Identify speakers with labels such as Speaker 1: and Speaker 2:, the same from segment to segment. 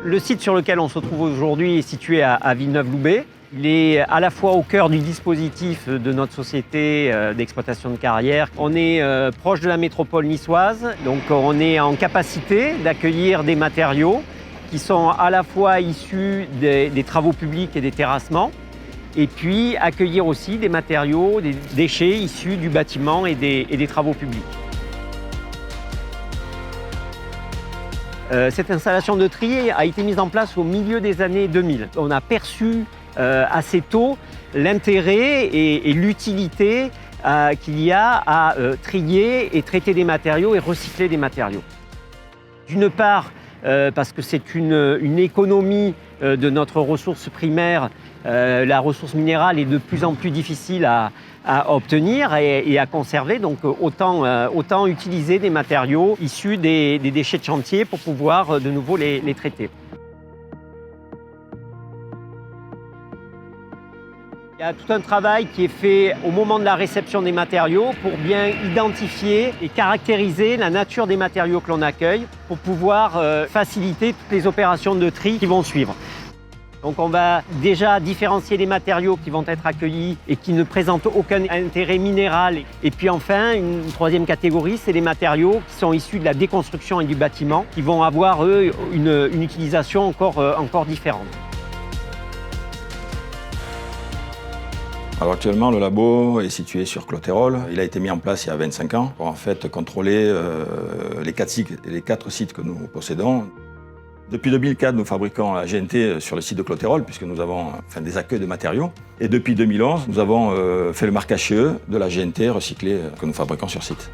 Speaker 1: Le site sur lequel on se trouve aujourd'hui est situé à Villeneuve-Loubet. Il est à la fois au cœur du dispositif de notre société d'exploitation de carrière. On est proche de la métropole niçoise, donc on est en capacité d'accueillir des matériaux qui sont à la fois issus des travaux publics et des terrassements, et puis accueillir aussi des matériaux, des déchets issus du bâtiment et des travaux publics. Cette installation de tri a été mise en place au milieu des années 2000. On a perçu assez tôt l'intérêt et l'utilité qu'il y a à trier et traiter des matériaux et recycler des matériaux. D'une part, parce que c'est une économie de notre ressource primaire. La ressource minérale est de plus en plus difficile à obtenir et à conserver, donc autant utiliser des matériaux issus des déchets de chantier pour pouvoir de nouveau les traiter. Il y a tout un travail qui est fait au moment de la réception des matériaux pour bien identifier et caractériser la nature des matériaux que l'on accueille pour pouvoir faciliter toutes les opérations de tri qui vont suivre. Donc on va déjà différencier les matériaux qui vont être accueillis et qui ne présentent aucun intérêt minéral. Et puis enfin, une troisième catégorie, c'est les matériaux qui sont issus de la déconstruction et du bâtiment, qui vont avoir, eux, une utilisation encore différente.
Speaker 2: Alors actuellement, le labo est situé sur Clotérol. Il a été mis en place il y a 25 ans pour en fait contrôler les 4 sites que nous possédons. Depuis 2004, nous fabriquons la GNT sur le site de Clotérol, puisque nous avons des accueils de matériaux. Et depuis 2011, nous avons fait le marquage CE de la GNT recyclée que nous fabriquons sur site.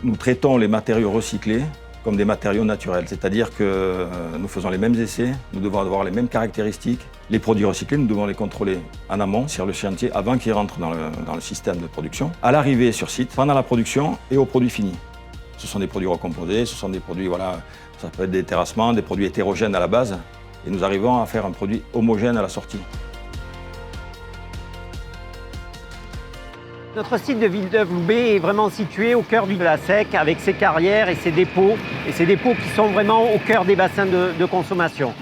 Speaker 2: Nous traitons les matériaux recyclés comme des matériaux naturels, c'est-à-dire que nous faisons les mêmes essais, nous devons avoir les mêmes caractéristiques. Les produits recyclés, nous devons les contrôler en amont sur le chantier avant qu'ils rentrent dans le système de production, à l'arrivée sur site, pendant la production et au produit fini. Ce sont des produits recomposés, ce sont des produits, ça peut être des terrassements, des produits hétérogènes à la base, et nous arrivons à faire un produit homogène à la sortie.
Speaker 1: Notre site de Villeneuve-Loubet est vraiment situé au cœur de la SEC avec ses carrières et ses dépôts qui sont vraiment au cœur des bassins de consommation.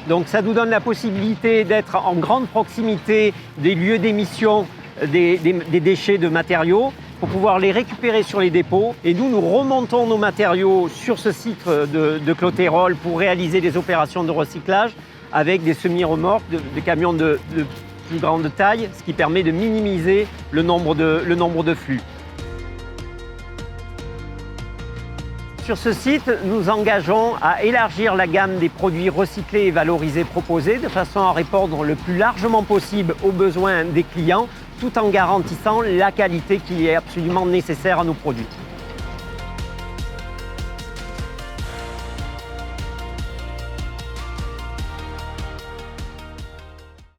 Speaker 1: Donc ça nous donne la possibilité d'être en grande proximité des lieux d'émission des déchets de matériaux pour pouvoir les récupérer sur les dépôts. Et nous remontons nos matériaux sur ce site de Clotérol pour réaliser des opérations de recyclage avec des semi-remorques, des camions de plus grande taille, ce qui permet de minimiser le nombre de flux. Sur ce site, nous engageons à élargir la gamme des produits recyclés et valorisés proposés de façon à répondre le plus largement possible aux besoins des clients tout en garantissant la qualité qui est absolument nécessaire à nos produits.